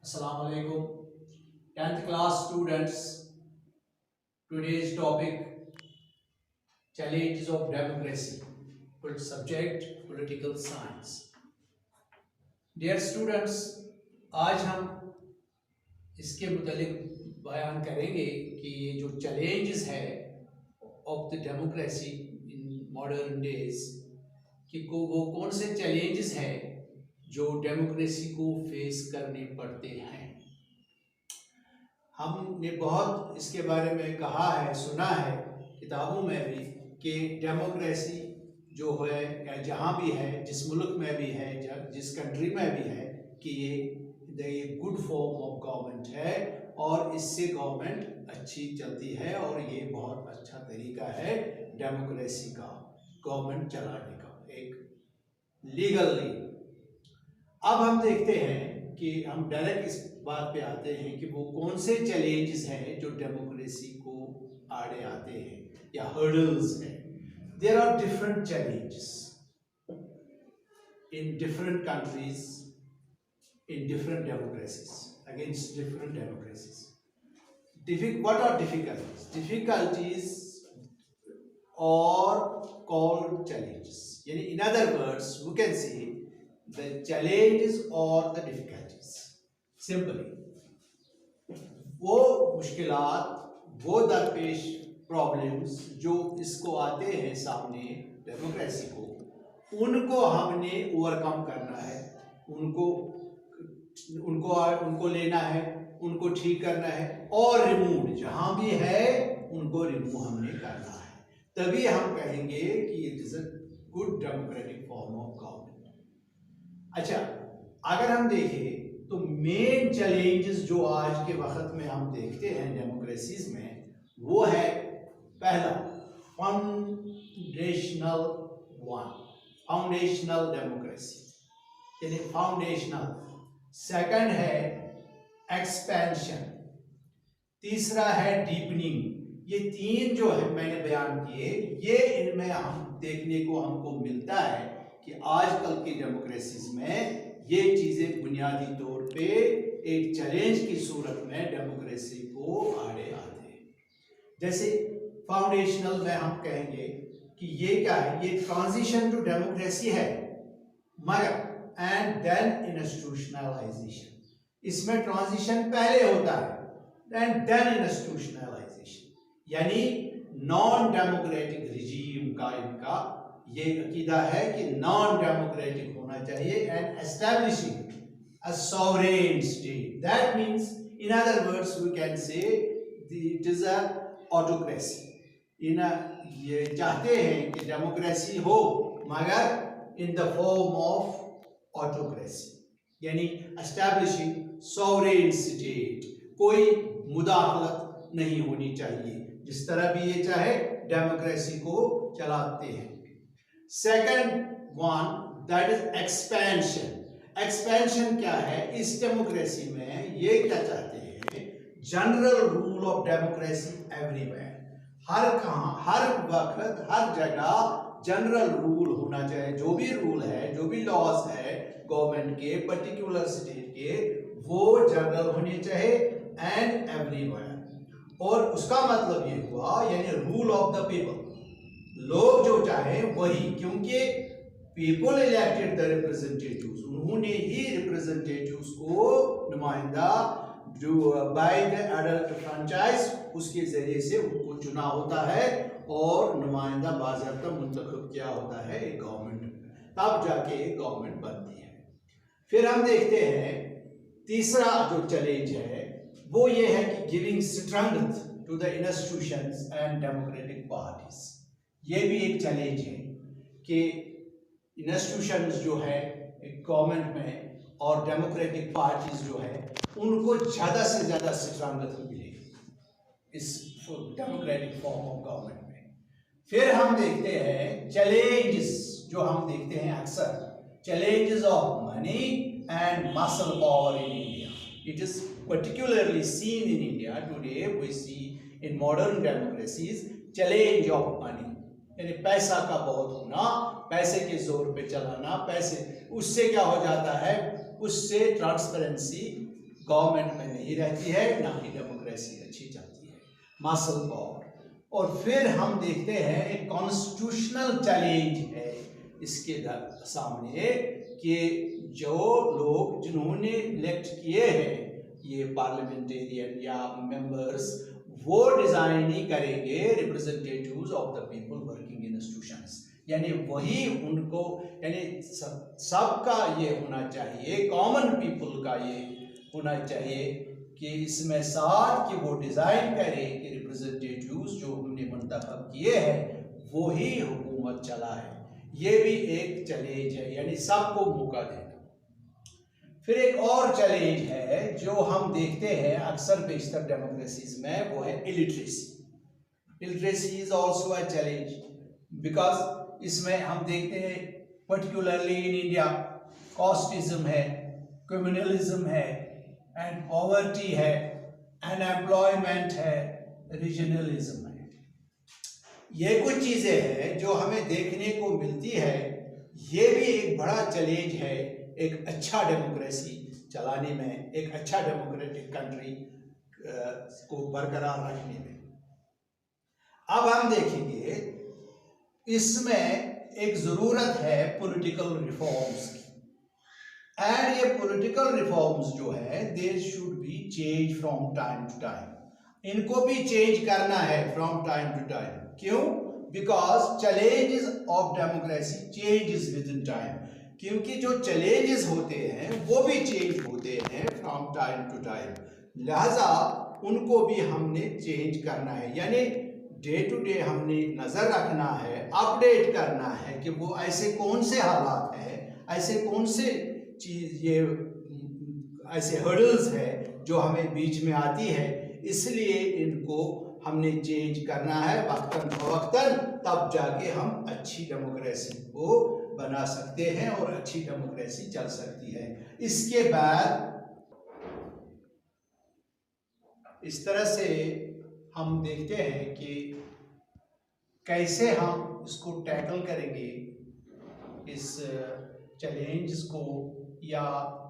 Assalamu alaikum. 10th class students, today's topic challenges of democracy. Subject political science. Dear students, आज हम इसके मुतालिक बयान करेंगे कि ये जो challenges है of the democracy in modern days कि वो कौन से challenges हैं जो डेमोक्रेसी को फेस करने पड़ते हैं। हमने बहुत इसके बारे में कहा है, सुना है किताबों में भी कि डेमोक्रेसी जो है या जहाँ भी है, जिस मुल्क में भी है, जिस कंट्री में भी है, कि ये गुड फॉर्म ऑफ गवर्नमेंट है और इससे गवर्नमेंट अच्छी चलती है और ये बहुत अच्छा तरीका है डेमोक्रेसी का, गवर्नमेंट चलाने का, एक लीगली। अब हम देखते हैं कि हम डायरेक्ट इस बात पे आते हैं कि वो कौन से चैलेंजेस हैं जो डेमोक्रेसी को आड़े आते हैं या हर्डल्स हैं। There are different challenges in different countries, in different democracies, against different democracies. What are difficulties? Difficulties are called challenges. In other words, we can say the challenges or the difficulties. Simply, वो मुश्किलात, वो दरपेश problems जो इसको आते हैं सामने democracy को, उनको हमने ओवरकम करना है, उनको लेना है, उनको ठीक करना है और रिमूव जहां भी है उनको रिमूव हमने करना है। तभी हम कहेंगे कि it is a good democratic form of government. अच्छा, अगर हम देखें तो मेन चैलेंजेस जो आज के वक्त में हम देखते हैं डेमोक्रेसीज में, वो है पहला फाउंडेशनल डेमोक्रेसी, यानी फाउंडेशनल। सेकंड है एक्सपेंशन, तीसरा है डीपनिंग। ये तीन जो है मैंने बयान किए, ये इनमें हम देखने को हमको मिलता है कि आजकल की डेमोक्रेसीज में ये चीजें बुनियादी तौर पे एक चैलेंज की सूरत में डेमोक्रेसी को आड़े आते हैं। जैसे फाउंडेशनल में हम कहेंगे कि ये क्या है, ये ट्रांजिशन टू डेमोक्रेसी है, मगर एंड देन इंस्टीट्यूशनलाइजेशन। इसमें ट्रांजिशन पहले होता है एंड देन इंस्टीट्यूशनलाइजेशन, यानी नॉन डेमोक्रेटिक रिजीम का इनका ये अकीदा है कि नॉन डेमोक्रेटिक होना चाहिए and establishing a sovereign state. That means, in other words we can say it is a autocracy. ये चाहते हैं कि डेमोक्रेसी हो मगर in the form of autocracy, यानी एस्टैब्लिशिंग सॉवरेन स्टेट, कोई मुदाखलत नहीं होनी चाहिए, जिस तरह भी ये चाहे डेमोक्रेसी को चलाते हैं। Second one, that is expansion. Expansion क्या है इस डेमोक्रेसी में, ये क्या चाहते हैं, general rule of democracy everywhere. हर वक्त हर जगह जनरल रूल होना चाहिए, जो भी रूल है, जो भी लॉज है गवर्नमेंट के, पर्टिकुलर स्टेट के, वो जनरल होने चाहिए एंड एवरीवेयर। और उसका मतलब ये हुआ, यानी रूल ऑफ द पीपल, लोग जो चाहे वही, क्योंकि पीपल इलेक्टेड द रिप्रेजेंटेटिव्स, उन्होंने ही रिप्रेजेंटेटिव्स को नुमाइंदा जो बाय द एडल्ट फ्रेंचाइज, उसके जरिए से उनको चुना होता है और नुमाइंदा बाज़ाब्ता मुंतखब किया होता है एक गवर्नमेंट में, तब जाके एक गवर्नमेंट बनती है। फिर हम देखते हैं तीसरा जो चैलेंज है वो ये है कि giving strength to the institutions and democratic parties. ये भी एक चैलेंज है कि इंस्टीट्यूशंस जो है गवर्नमेंट में और डेमोक्रेटिक पार्टीज जो है उनको ज़्यादा से ज़्यादा स्ट्रेंथ मिले इस डेमोक्रेटिक फॉर्म ऑफ गवर्नमेंट में। फिर हम देखते हैं चैलेंजेस जो हम देखते हैं अक्सर, challenges of money and muscle power in India. It is particularly seen in India today. We see in modern democracies challenge of money, यानी पैसा का बहुत होना, पैसे के जोर पे चलाना, पैसे, उससे क्या हो जाता है, उससे ट्रांसपेरेंसी गवर्नमेंट में नहीं रहती है, ना ही डेमोक्रेसी अच्छी चलती है। Muscle power. और फिर हम देखते हैं एक कॉन्स्टिट्यूशनल चैलेंज है इसके सामने कि जो लोग जिन्होंने इलेक्ट किए हैं ये पार्लियामेंटेरियन या मेंबर्स, वो डिजाइन ही करेंगे representatives of the people working institutions, यानी वही उनको, यानी सबका ये होना चाहिए, कॉमन पीपल का ये होना चाहिए कि इसमें साथ कि वो डिजाइन करें कि रिप्रेजेंटेटिव्स जो हमने मुंतखब किए हैं वो ही हुकूमत चला है। ये भी एक चैलेंज है, यानी सबको मौका देना। फिर एक और चैलेंज है जो हम देखते हैं अक्सर बेशतर डेमोक्रेसीज में, वो है illiteracy. Illiteracy is also a challenge because इसमें हम देखते हैं पर्टिकुलरली इन इंडिया कास्टिज्म है, कम्युनलिज्म है, एंड पॉवर्टी है, अनएम्प्लॉयमेंट है, रीजनलिज्म है। ये कुछ चीजें हैं जो हमें देखने को मिलती है। ये भी एक बड़ा चैलेंज है एक अच्छा डेमोक्रेसी चलाने में, एक अच्छा डेमोक्रेटिक कंट्री को बरकरार रखने में। अब हम देखेंगे इसमें एक जरूरत है पॉलिटिकल रिफॉर्म्स की, एंड ये पॉलिटिकल रिफॉर्म्स जो है they should be change from time to time. इनको भी चेंज करना है फ्रॉम टाइम टू टाइम। क्यों? Because challenges of democracy changes within time, क्योंकि जो चैलेंजेस होते हैं वो भी चेंज होते हैं फ्रॉम टाइम टू टाइम, लिहाजा उनको भी हमने चेंज करना है, यानी डे टू डे हमने नजर रखना है, अपडेट करना है कि वो ऐसे कौन से हालात हैं, ऐसे कौन से चीज, ये ऐसे हर्डल्स है जो हमें बीच में आती है, इसलिए इनको हमने चेंज करना है वक्तन फवक्तन, तब जाके हम अच्छी डेमोक्रेसी को बना सकते हैं और अच्छी डेमोक्रेसी चल सकती है। इसके बाद इस तरह से हम देखते हैं कि कैसे हम इसको टैकल करेंगे इस चैलेंज को, या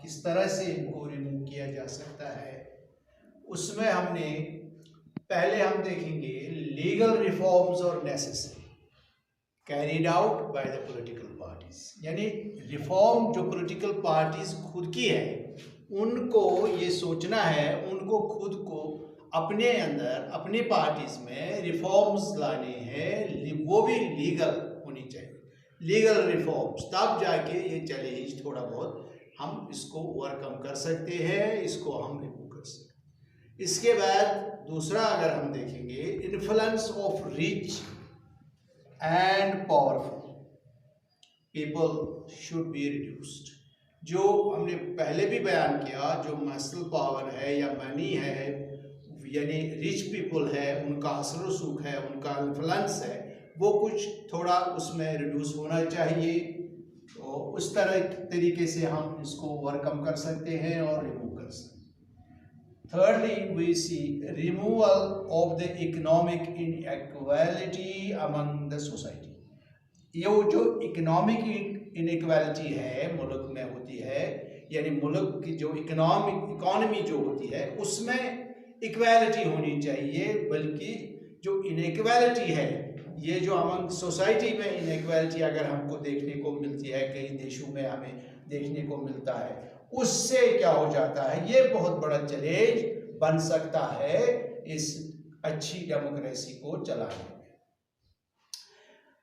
किस तरह से इनको रिमूव किया जा सकता है। उसमें हमने पहले हम देखेंगे लीगल रिफॉर्म्स और necessary carried out by the political parties, यानी रिफॉर्म जो पॉलिटिकल पार्टीज खुद की है उनको ये सोचना है, उनको खुद को अपने अंदर अपनी पार्टीज में रिफॉर्म्स लाने हैं, वो भी लीगल होनी चाहिए, लीगल रिफॉर्म्स, तब जाके ये चैलेंज थोड़ा बहुत हम इसको ओवरकम कर सकते हैं, इसको हम रिमूव कर सकते हैं। इसके बाद दूसरा अगर हम देखेंगे influence of rich and powerful people should be reduced. जो हमने पहले भी बयान किया, जो मसल पावर है या मनी है, यानी रिच पीपल है, उनका असर रसूख है, उनका इन्फ्लुएंस है, वो कुछ थोड़ा उसमें रिड्यूस होना चाहिए। तो उस तरीके से हम इसको ओवरकम कर सकते हैं और रिमूव कर सकते हैं। Thirdly, we see removal of the economic inequality among the society. ये जो इकोनॉमिक इनइक्वालिटी है मुल्क में होती है, यानी मुल्क की जो इकोनॉमी जो होती है उसमें इक्वालिटी होनी चाहिए, बल्कि जो इनइक्वालिटी है, ये जो अमंग सोसाइटी में इनइक्वालिटी अगर हमको देखने को मिलती है, कई देशों में हमें देखने को मिलता है, उससे क्या हो जाता है, ये बहुत बड़ा चैलेंज बन सकता है इस अच्छी डेमोक्रेसी को चलाने में।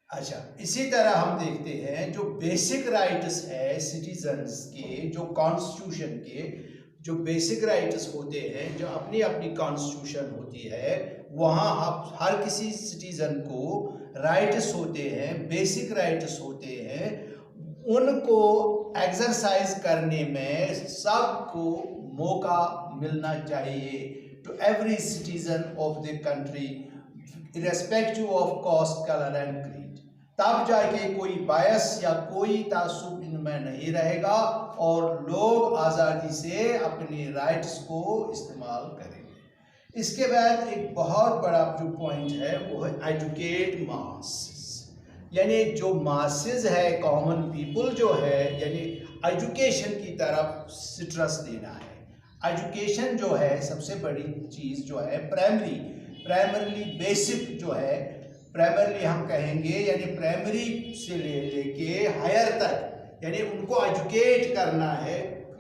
अच्छा, इसी तरह हम देखते हैं जो बेसिक राइट्स है सिटीजन्स के, जो कॉन्स्टिट्यूशन के जो बेसिक राइट्स होते हैं, जो अपनी अपनी कॉन्स्टिट्यूशन होती है, वहाँ आप हर किसी सिटीजन को राइट्स होते हैं, बेसिक राइट्स होते हैं, उनको एक्सरसाइज करने में सबको मौका मिलना चाहिए, to every citizen of the country irrespective of caste, colour and creed. तब जाके कोई बायस या कोई तासुब इनमें नहीं रहेगा और लोग आज़ादी से अपनी राइट्स को इस्तेमाल करेंगे। इसके बाद एक बहुत बड़ा जो पॉइंट है वो है एजुकेट मासेस, यानी जो मासेस है, कॉमन पीपल जो है, यानी एजुकेशन की तरफ स्ट्रेस देना है। एजुकेशन जो है सबसे बड़ी चीज़ जो है प्राइमरली बेसिक जो है, प्राइमरली हम कहेंगे यानी प्राइमरी से लेके हायर तक, यानी उनको एजुकेट करना है।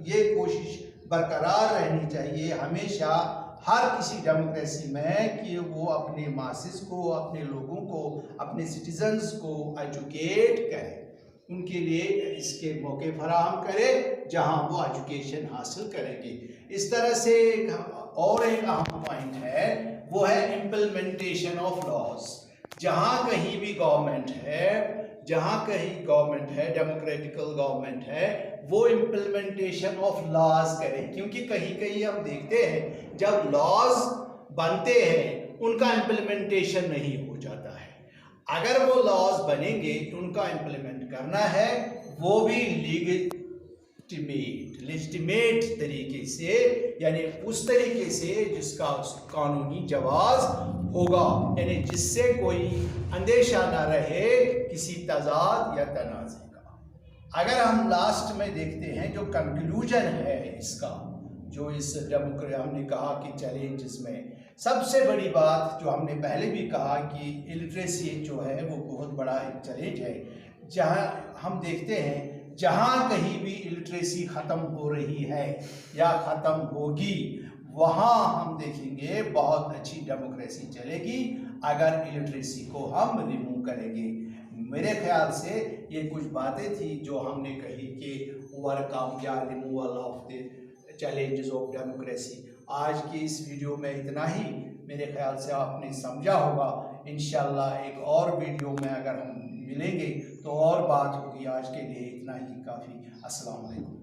ये कोशिश बरकरार रहनी चाहिए हमेशा हर किसी डेमोक्रेसी में कि वो अपने मासेस को, अपने लोगों को, अपने सिटीजन्स को एजुकेट करे, उनके लिए इसके मौके फराहम करे जहां वो एजुकेशन हासिल करेंगे। इस तरह से और एक अहम पॉइंट है, वो है इम्प्लीमेंटेशन ऑफ लॉज। जहां कहीं भी गवर्नमेंट है, डेमोक्रेटिकल गवर्नमेंट है, वो इम्प्लीमेंटेशन ऑफ लॉज करे। क्योंकि कहीं कहीं हम देखते हैं जब लॉज बनते हैं उनका इम्प्लीमेंटेशन नहीं हो जाता है। अगर वो लॉज बनेंगे, उनका इम्प्लीमेंट करना है, वो भी लेजिटिमेट तरीके से, यानी उस तरीके से जिसका कानूनी जवाज होगा, यानी जिससे कोई अंदेशा ना रहे किसी तजाद या तनाज़े का। अगर हम लास्ट में देखते हैं जो कंक्लूजन है इसका, जो इस हमने कहा कि चैलेंजेस में सबसे बड़ी बात जो हमने पहले भी कहा कि इलिटरेसी जो है वो बहुत बड़ा एक चैलेंज है। जहां हम देखते हैं जहां कहीं भी इलिटरेसी ख़त्म हो रही है या ख़त्म होगी, वहां हम देखेंगे बहुत अच्छी डेमोक्रेसी चलेगी अगर इलिटरेसी को हम रिमूव करेंगे। मेरे ख्याल से ये कुछ बातें थी जो हमने कही कि ओवरकम या removal of the challenges of democracy. आज की इस वीडियो में इतना ही, मेरे ख्याल से आपने समझा होगा। इंशाल्लाह एक और वीडियो में अगर हम मिलेंगे तो और बात होगी। आज के लिए इतना ही काफ़ी। अस्सलाम वालेकुम।